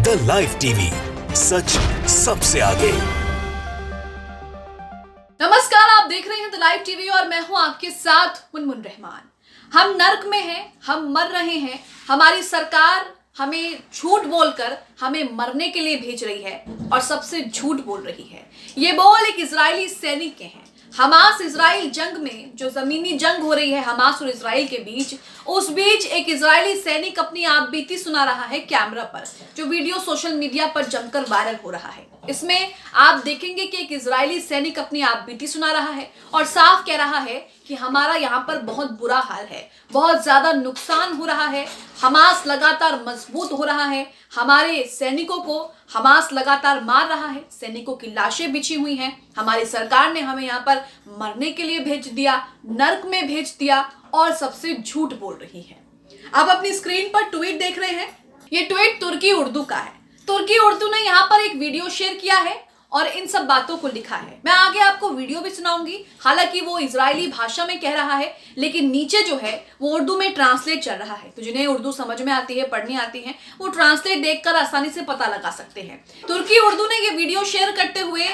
The live TV, सच सबसे आगे। नमस्कार, आप देख रहे हैं द लाइव टीवी और मैं हूं आपके साथ मुनमुन रहमान। हम नर्क में हैं, हम मर रहे हैं। हमारी सरकार हमें झूठ बोलकर हमें मरने के लिए भेज रही है और सबसे झूठ बोल रही है। ये बोल एक इजरायली सैनिक के हैं। हमास इजराइल जंग में जो जमीनी जंग हो रही है हमास और इजराइल के बीच, उस बीच एक इजरायली सैनिक अपनी आप बीती सुना रहा है कैमरा पर, जो वीडियो सोशल मीडिया पर जमकर वायरल हो रहा है। इसमें आप देखेंगे कि एक इजरायली सैनिक अपनी आप बीती सुना रहा है और साफ कह रहा है कि हमारा यहाँ पर बहुत बुरा हाल है, बहुत ज्यादा नुकसान हो रहा है, हमास लगातार मजबूत हो रहा है, हमारे सैनिकों को हमास लगातार मार रहा है, सैनिकों की लाशें बिछी हुई हैं, हमारी सरकार ने हमें यहाँ पर मरने के लिए भेज दिया, नर्क में भेज दिया और सबसे झूठ बोल रही है। आप अपनी स्क्रीन पर ट्वीट देख रहे हैं। ये ट्वीट तुर्की उर्दू का है। तुर्की उर्दू ने यहाँ पर एक वीडियो शेयर किया है और इन सब बातों को लिखा है। मैं आगे आपको वीडियो भी सुनाऊंगी। हालांकि वो इजरायली भाषा में कह रहा है, लेकिन नीचे जो है वो उर्दू में ट्रांसलेट चल रहा है। तो जिन्हें उर्दू समझ में आती है, पढ़नी आती है, वो ट्रांसलेट देखकर आसानी से पता लगा सकते हैं। तुर्की उर्दू ने ये वीडियो शेयर करते हुए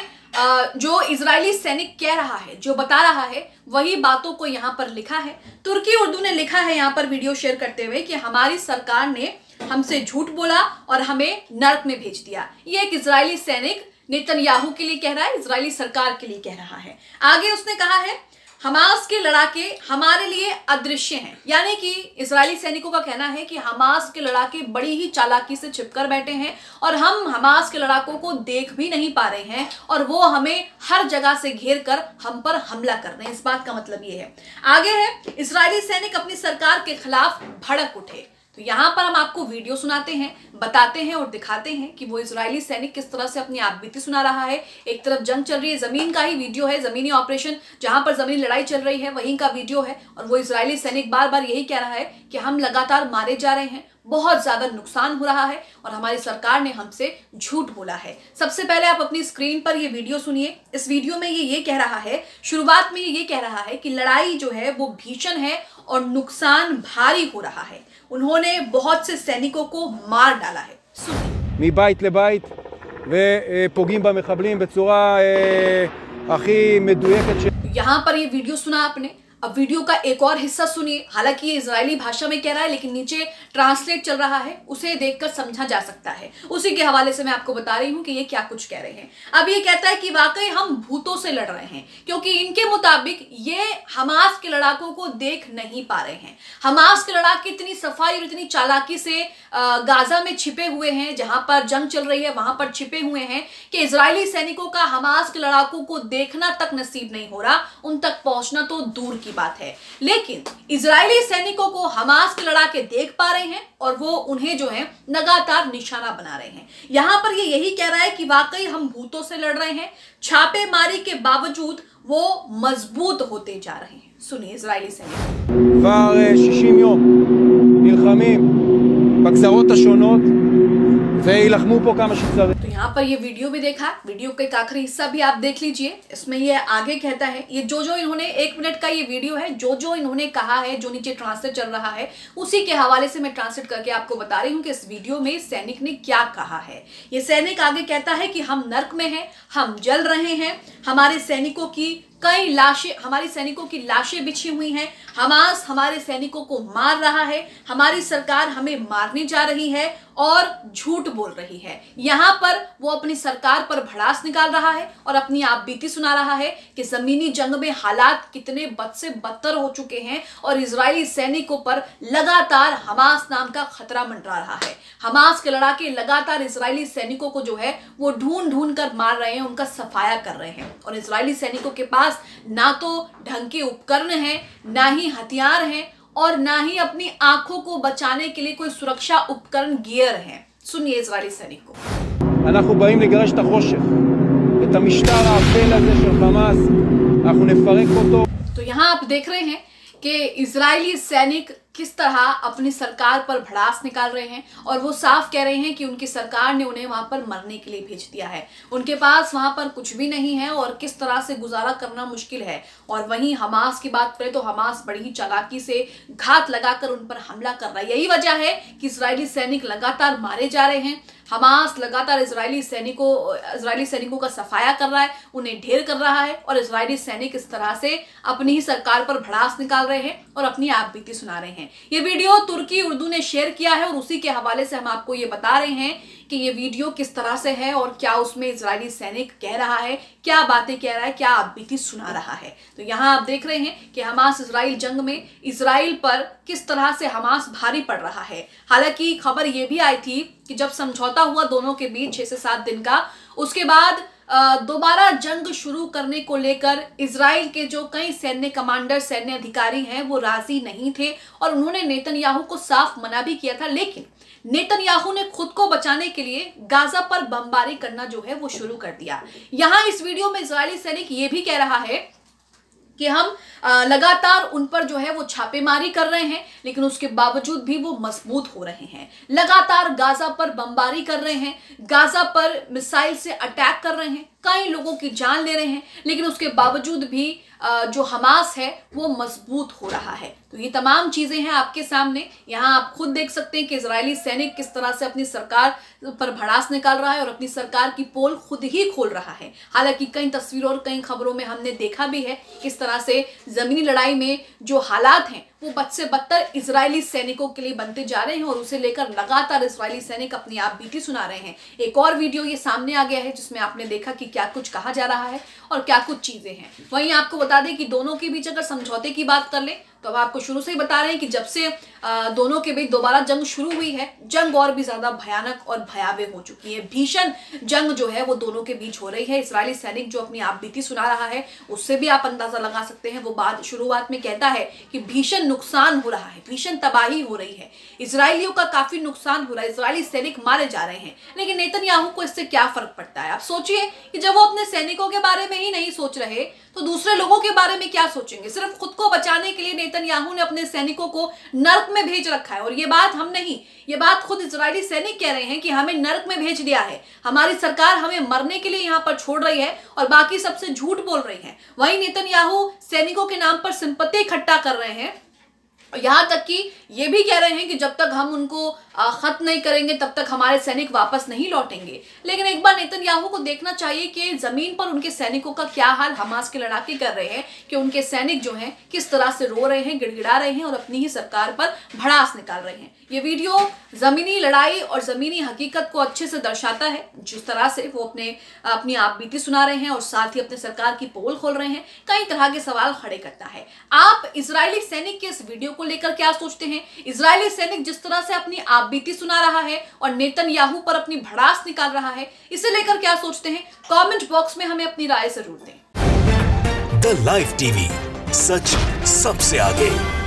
जो इजरायली सैनिक कह रहा है, जो बता रहा है, वही बातों को यहाँ पर लिखा है। तुर्की उर्दू ने लिखा है यहाँ पर वीडियो शेयर करते हुए कि हमारी सरकार ने हमसे झूठ बोला और हमें नर्क में भेज दिया। ये एक इजरायली सैनिक नेतन्याहू के लिए कह रहा है, इजरायली सरकार के लिए कह रहा है। आगे उसने कहा है, हमास के लड़ाके हमारे लिए अदृश्य हैं। यानी कि इजरायली सैनिकों का कहना है कि हमास के लड़ाके बड़ी ही चालाकी से छिपकर बैठे हैं और हम हमास के लड़ाकों को देख भी नहीं पा रहे हैं और वो हमें हर जगह से घेर कर हम पर हमला कर रहे हैं। इस बात का मतलब ये है। आगे है, इजरायली सैनिक अपनी सरकार के खिलाफ भड़क उठे। तो यहाँ पर हम आपको वीडियो सुनाते हैं, बताते हैं और दिखाते हैं कि वो इजरायली सैनिक किस तरह से अपनी आपबीती सुना रहा है। एक तरफ जंग चल रही है, जमीन का ही वीडियो है, जमीनी ऑपरेशन जहां पर जमीनी लड़ाई चल रही है वहीं का वीडियो है और वो इजरायली सैनिक बार बार यही कह रहा है कि हम लगातार मारे जा रहे हैं, बहुत ज्यादा नुकसान हो रहा है और हमारी सरकार ने हमसे झूठ बोला है। सबसे पहले आप अपनी स्क्रीन पर ये वीडियो सुनिए। इस वीडियो में ये कह रहा है, शुरुआत में ये कह रहा है कि लड़ाई जो है वो भीषण है और नुकसान भारी हो रहा है। उन्होंने बहुत से सैनिकों को मार डाला है। מבית לבית ופוגעים במחבלים בצורה הכי מדויקת. यहाँ पर ये वीडियो सुना आपने। अब वीडियो का एक और हिस्सा सुनिए। हालांकि ये इजरायली भाषा में कह रहा है, लेकिन नीचे ट्रांसलेट चल रहा है, उसे देखकर समझा जा सकता है। उसी के हवाले से मैं आपको बता रही हूँ कि ये क्या कुछ कह रहे हैं। अब ये कहता है कि वाकई हम भूतों से लड़ रहे हैं, क्योंकि इनके मुताबिक ये हमास के लड़ाकों को देख नहीं पा रहे हैं। हमास के लड़ाके इतनी सफाई और इतनी चालाकी से गाजा में छिपे हुए हैं, जहां पर जंग चल रही है वहां पर छिपे हुए हैं कि इजरायली सैनिकों का हमास के लड़ाकों को देखना तक नसीब नहीं हो रहा, उन तक पहुंचना तो दूर की बात है। लेकिन इजरायली सैनिकों को हमास के लड़ाके देख पा रहे हैं और वो उन्हें जो है लगातार निशाना बना रहे हैं। यहां पर ये यही कह रहा है कि वाकई हम भूतों से लड़ रहे हैं। छापेमारी के बावजूद वो मजबूत होते जा रहे हैं। सुनिए इजरायली सैनिक। כבר 60 יום נלחמים בגזרות השונות וילחמו פה כמה שצריך. तो यहाँ पर ये वीडियो भी देखा, वीडियो का एक आखिरी हिस्सा भी आप देख लीजिए। इसमें ये आगे कहता है, ये जो इन्होंने 1 मिनट का ये वीडियो है, जो इन्होंने कहा है, जो नीचे ट्रांसलेट चल रहा है, उसी के हवाले से मैं ट्रांसलेट करके आपको बता रही हूँ कि इस वीडियो में सैनिक ने क्या कहा है। ये सैनिक आगे कहता है कि हम नर्क में हैं, हम जल रहे हैं, हमारे सैनिकों की कई लाशें, हमारी सैनिकों की लाशें बिछी हुई हैं, हमास हमारे सैनिकों को मार रहा है, हमारी सरकार हमें मारने जा रही है और झूठ बोल रही है। यहाँ पर वो अपनी सरकार पर भड़ास निकाल रहा है और अपनी आपबीती सुना रहा है कि जमीनी जंग में हालात कितने बद से बदतर हो चुके हैं और इजरायली सैनिकों पर लगातार हमास नाम का खतरा मंडरा रहा है। हमास के लड़ाके लगातार इजरायली सैनिकों को जो है वो ढूंढ कर मार रहे हैं, उनका सफाया कर रहे हैं और इजरायली सैनिकों के पास ना तो ढंग के उपकरण हैं, ना ही हथियार हैं और ना ही अपनी आंखों को बचाने के लिए कोई सुरक्षा उपकरण गियर हैं। सुनिए इजरायली सैनिक को। אנחנו באים לגרש את החושך, את המשטר האפל הזה של חמאס, אנחנו נפרק אותו. तो यहाँ आप देख रहे हैं कि इजरायली सैनिक किस तरह अपनी सरकार पर भड़ास निकाल रहे हैं और वो साफ कह रहे हैं कि उनकी सरकार ने उन्हें वहां पर मरने के लिए भेज दिया है। उनके पास वहां पर कुछ भी नहीं है और किस तरह से गुजारा करना मुश्किल है। और वहीं हमास की बात करें तो हमास बड़ी ही चालाकी से घात लगाकर उन पर हमला कर रहा है। यही वजह है कि इजरायली सैनिक लगातार मारे जा रहे हैं। हमास लगातार इजरायली सैनिकों का सफाया कर रहा है, उन्हें ढेर कर रहा है और इजरायली सैनिक इस तरह से अपनी ही सरकार पर भड़ास निकाल रहे हैं और अपनी आपबीती सुना रहे हैं। ये वीडियो तुर्की उर्दू ने शेयर किया है और उसी के हवाले से हम आपको ये बता रहे हैं कि ये वीडियो किस तरह से है और क्या उसमें इजरायली सैनिक कह रहा है, क्या बातें कह रहा है, क्या आपबीती सुना रहा है। तो यहाँ आप देख रहे हैं कि हमास इजराइल जंग में इजराइल पर किस तरह से हमास भारी पड़ रहा है। हालांकि खबर ये भी आई थी कि जब समझौता हुआ दोनों के बीच 6 से 7 दिन का, उसके बाद दोबारा जंग शुरू करने को लेकर इजराइल के जो कई सैन्य कमांडर, सैन्य अधिकारी हैं, वो राजी नहीं थे और उन्होंने नेतन्याहू को साफ मना भी किया था। लेकिन नेतन्याहू ने खुद को बचाने के लिए गाजा पर बमबारी करना जो है वो शुरू कर दिया। यहां इस वीडियो में इजरायली सैनिक ये भी कह रहा है कि हम लगातार उन पर जो है वो छापेमारी कर रहे हैं, लेकिन उसके बावजूद भी वो मजबूत हो रहे हैं। लगातार गाजा पर बमबारी कर रहे हैं, गाजा पर मिसाइल से अटैक कर रहे हैं, कई लोगों की जान ले रहे हैं, लेकिन उसके बावजूद भी जो हमास है वो मजबूत हो रहा है। तो ये तमाम चीजें हैं आपके सामने। यहाँ आप खुद देख सकते हैं कि इजरायली सैनिक किस तरह से अपनी सरकार पर भड़ास निकाल रहा है और अपनी सरकार की पोल खुद ही खोल रहा है। हालांकि कई तस्वीरों और कई खबरों में हमने देखा भी है किस तरह से जमीनी लड़ाई में जो हालात हैं वो बद से बदतर इजरायली सैनिकों के लिए बनते जा रहे हैं और उसे लेकर लगातार इजरायली सैनिक अपनी आपबीती सुना रहे हैं। एक और वीडियो ये सामने आ गया है जिसमें आपने देखा कि क्या कुछ कहा जा रहा है और क्या कुछ चीजें हैं। वहीं आपको बता दें कि दोनों के बीच अगर समझौते की बात कर लें तो अब आपको शुरू से ही बता रहे हैं कि जब से दोनों के बीच दोबारा जंग शुरू हुई है, जंग और भी ज्यादा भयानक और भयावह हो चुकी है। भीषण जंग जो है वो दोनों के बीच हो रही है। इजरायली सैनिक जो अपनी आपबीती सुना रहा है उससे भी आप अंदाजा लगा सकते हैं। वो बात शुरुआत में कहता है कि भीषण नुकसान हो रहा है, भीषण तबाही हो रही है, इजरायलियों का काफी नुकसान हो रहा है, इजरायली सैनिक मारे जा रहे हैं। लेकिन नेतन्याहू को इससे क्या फर्क पड़ता है? आप सोचिए कि जब वो अपने सैनिकों के बारे में ही नहीं सोच रहे तो दूसरे लोगों के बारे में क्या सोचेंगे? सिर्फ खुद को बचाने के लिए नेतन्याहू ने अपने सैनिकों को नर्क में भेज रखा है। और ये बात हम नहीं, ये बात खुद इजरायली सैनिक कह रहे हैं कि हमें नर्क में भेज दिया है, हमारी सरकार हमें मरने के लिए यहाँ पर छोड़ रही है और बाकी सबसे झूठ बोल रही है। वहीं नेतन्याहू सैनिकों के नाम पर सिंपत्ति इकट्ठा कर रहे हैं। यहाँ तक कि ये भी कह रहे हैं कि जब तक हम उनको खत्म नहीं करेंगे तब तक हमारे सैनिक वापस नहीं लौटेंगे। लेकिन एक बार नेतन्याहू को देखना चाहिए कि जमीन पर उनके सैनिकों का क्या हाल हमास के लड़ाके कर रहे हैं, कि उनके सैनिक जो हैं किस तरह से रो रहे हैं, गिड़गिड़ा रहे हैं और अपनी ही सरकार पर भड़ास निकाल रहे हैं। ये वीडियो जमीनी लड़ाई और जमीनी हकीकत को अच्छे से दर्शाता है, जिस तरह से वो अपनी आपबीती सुना रहे हैं और साथ ही अपने सरकार की पोल खोल रहे हैं, कई तरह के सवाल खड़े करता है। आप इजरायली सैनिक के इस वीडियो को लेकर क्या सोचते हैं? इजरायली सैनिक जिस तरह से अपनी आपबीती सुना रहा है और नेतन्याहू पर अपनी भड़ास निकाल रहा है, इसे लेकर क्या सोचते हैं? कमेंट बॉक्स में हमें अपनी राय जरूर दें। द लाइव टीवी, सच सबसे आगे।